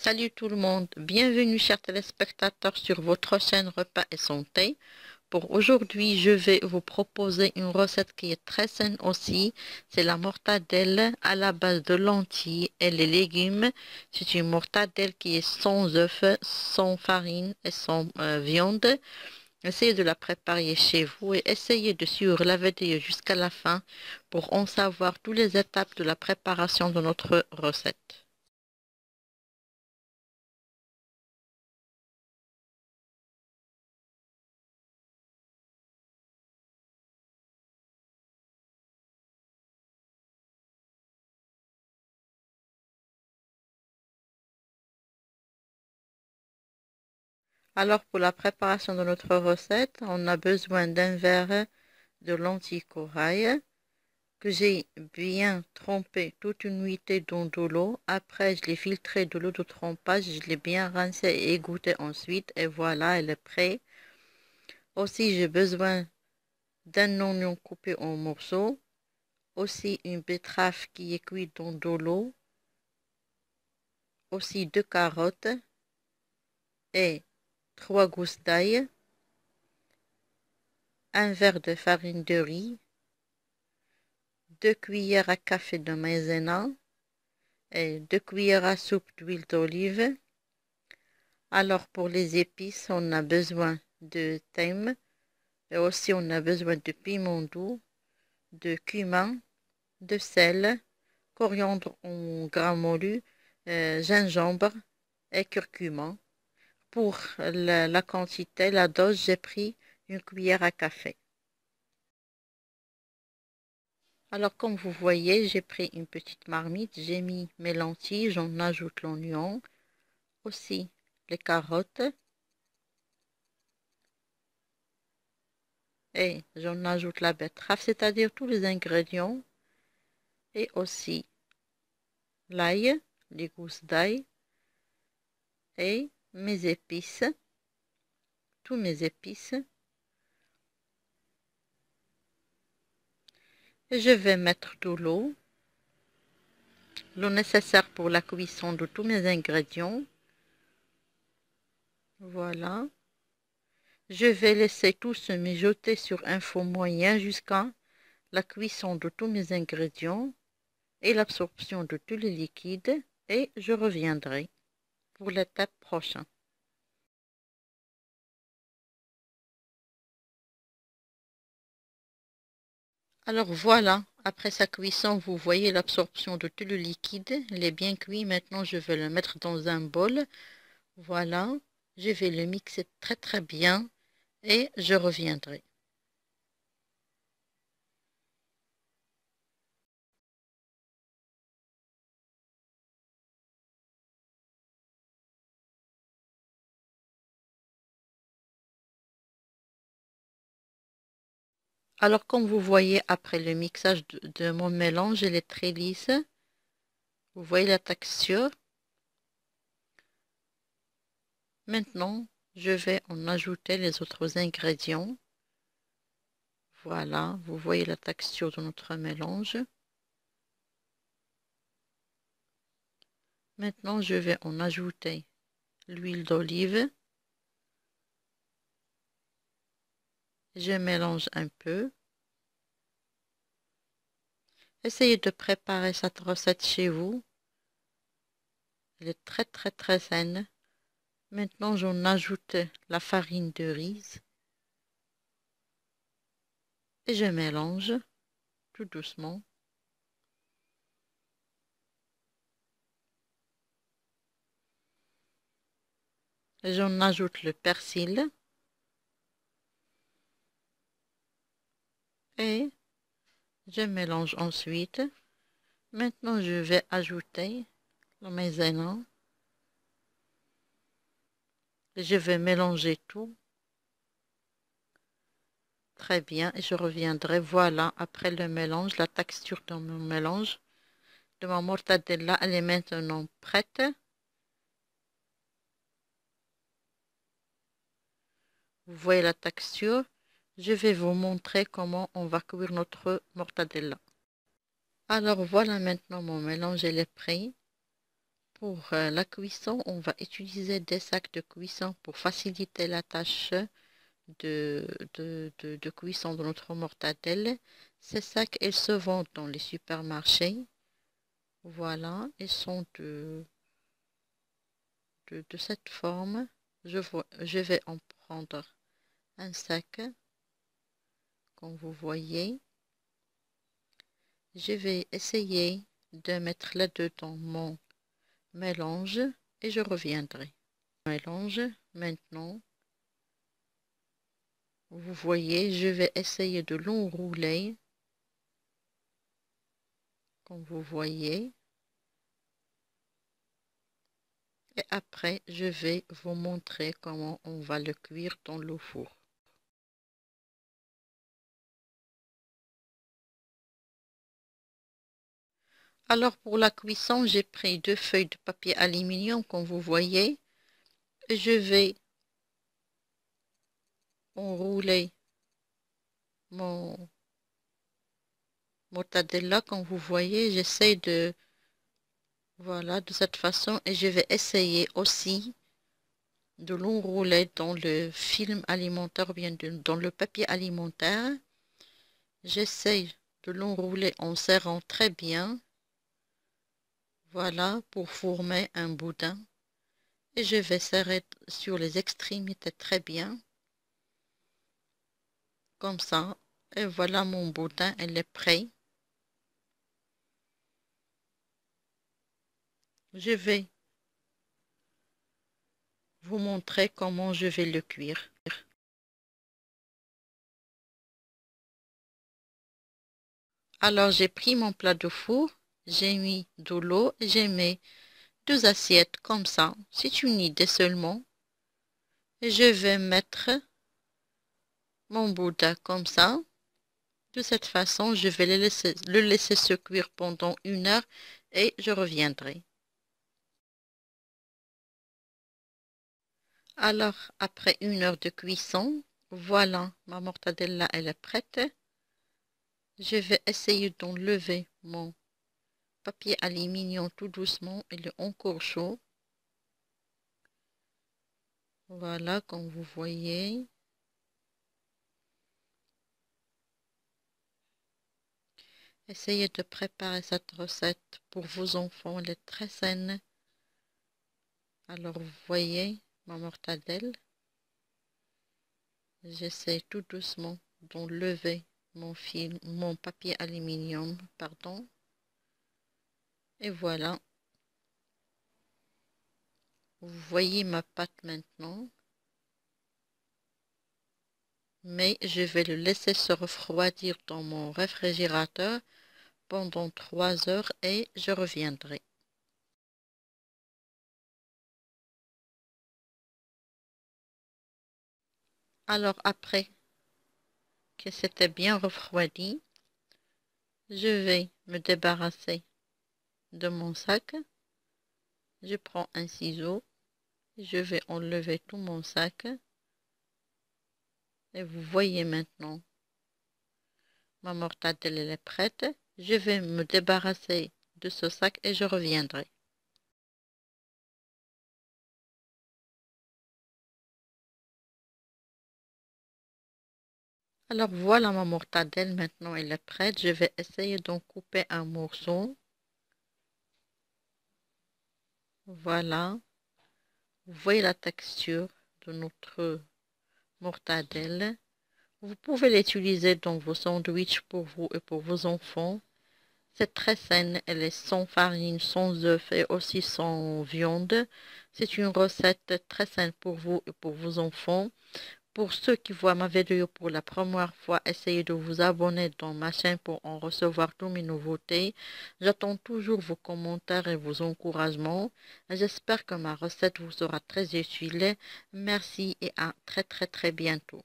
Salut tout le monde, bienvenue chers téléspectateurs sur votre chaîne Repas et Santé. Pour aujourd'hui, je vais vous proposer une recette qui est très saine aussi. C'est la mortadelle à la base de lentilles et les légumes. C'est une mortadelle qui est sans œufs, sans farine et sans viande. Essayez de la préparer chez vous et essayez de suivre la vidéo jusqu'à la fin pour en savoir toutes les étapes de la préparation de notre recette. Alors pour la préparation de notre recette, on a besoin d'un verre de lentilles corail que j'ai bien trempé toute une nuitée dans de l'eau. Après, je l'ai filtré de l'eau de trempage, je l'ai bien rincé et égouttée ensuite et voilà, elle est prête. Aussi, j'ai besoin d'un oignon coupé en morceaux, aussi une betterave qui est cuite dans de l'eau, aussi 2 carottes et 3 gousses d'ail, un verre de farine de riz, 2 cuillères à café de maïzena et 2 cuillères à soupe d'huile d'olive. Alors pour les épices, on a besoin de thym et aussi on a besoin de piment doux, de cumin, de sel, coriandre en gras moulu, gingembre et curcuma. Pour la quantité, la dose, j'ai pris 1 cuillère à café. Alors comme vous voyez, j'ai pris une petite marmite, j'ai mis mes lentilles, j'en ajoute l'oignon, aussi les carottes et j'en ajoute la betterave, c'est-à-dire tous les ingrédients et aussi l'ail, les gousses d'ail et mes épices, tous mes épices. Et je vais mettre de l'eau nécessaire pour la cuisson de tous mes ingrédients. Voilà. Je vais laisser tout se mijoter sur un feu moyen jusqu'à la cuisson de tous mes ingrédients et l'absorption de tous les liquides et je reviendrai pour l'étape prochaine. Alors voilà, après sa cuisson, vous voyez l'absorption de tout le liquide. Il est bien cuit. Maintenant, je vais le mettre dans un bol. Voilà, je vais le mixer très très bien et je reviendrai. Alors, comme vous voyez, après le mixage de mon mélange, il est très lisse. Vous voyez la texture. Maintenant, je vais en ajouter les autres ingrédients. Voilà, vous voyez la texture de notre mélange. Maintenant, je vais en ajouter l'huile d'olive. Je mélange un peu. Essayez de préparer cette recette chez vous. Elle est très très très saine. Maintenant, j'en ajoute la farine de riz. Et je mélange tout doucement. J'en ajoute le persil. Et je mélange ensuite. Maintenant, je vais ajouter le maïzena. Je vais mélanger tout très bien et je reviendrai. Voilà, après le mélange, la texture de mon mélange de ma mortadella, elle est maintenant prête. Vous voyez la texture. Je vais vous montrer comment on va cuire notre mortadella. Alors voilà maintenant mon mélange, il est prêt Pour la cuisson, on va utiliser des sacs de cuisson pour faciliter la tâche de cuisson de notre mortadelle. Ces sacs, ils se vendent dans les supermarchés. Voilà, ils sont de cette forme. Je vais en prendre un sac, comme vous voyez. Je vais essayer de mettre là-dedans mon mélange et je reviendrai. Mélange maintenant. Vous voyez, je vais essayer de l'enrouler, comme vous voyez. Et après, je vais vous montrer comment on va le cuire dans le four. Alors pour la cuisson, j'ai pris 2 feuilles de papier aluminium, comme vous voyez. Et je vais enrouler mon mortadella, comme vous voyez. J'essaie de... Voilà, de cette façon. Et je vais essayer aussi de l'enrouler dans le film alimentaire ou bien dans le papier alimentaire. J'essaie de l'enrouler en serrant très bien. Voilà, pour former un boudin. Et je vais serrer sur les extrémités très bien. Comme ça. Et voilà mon boudin, il est prêt. Je vais vous montrer comment je vais le cuire. Alors j'ai pris mon plat de four, j'ai mis de l'eau, j'ai mis 2 assiettes comme ça. C'est une idée seulement. Et je vais mettre mon boudin comme ça. De cette façon, je vais le laisser se cuire pendant 1 heure et je reviendrai. Alors, après 1 heure de cuisson, voilà, ma mortadella, elle est prête. Je vais essayer d'enlever mon papier aluminium tout doucement. Il est encore chaud. Voilà, comme vous voyez. Essayez de préparer cette recette pour vos enfants. Elle est très saine. Alors, vous voyez ma mortadelle. J'essaie tout doucement d'enlever mon papier aluminium, pardon. Et voilà. Vous voyez ma pâte maintenant. Mais je vais le laisser se refroidir dans mon réfrigérateur pendant 3 heures et je reviendrai. Alors après que c'était bien refroidi, je vais me débarrasser de mon sac. Je prends un ciseau, je vais enlever tout mon sac. Et vous voyez maintenant, ma mortadelle elle est prête. Je vais me débarrasser de ce sac et je reviendrai. Alors voilà ma mortadelle, maintenant elle est prête. Je vais essayer d'en couper un morceau. Voilà. Vous voyez la texture de notre mortadelle. Vous pouvez l'utiliser dans vos sandwichs pour vous et pour vos enfants. C'est très saine, elle est sans farine, sans œufs et aussi sans viande. C'est une recette très saine pour vous et pour vos enfants. Pour ceux qui voient ma vidéo pour la première fois, essayez de vous abonner dans ma chaîne pour en recevoir toutes mes nouveautés. J'attends toujours vos commentaires et vos encouragements. J'espère que ma recette vous sera très utile. Merci et à très bientôt.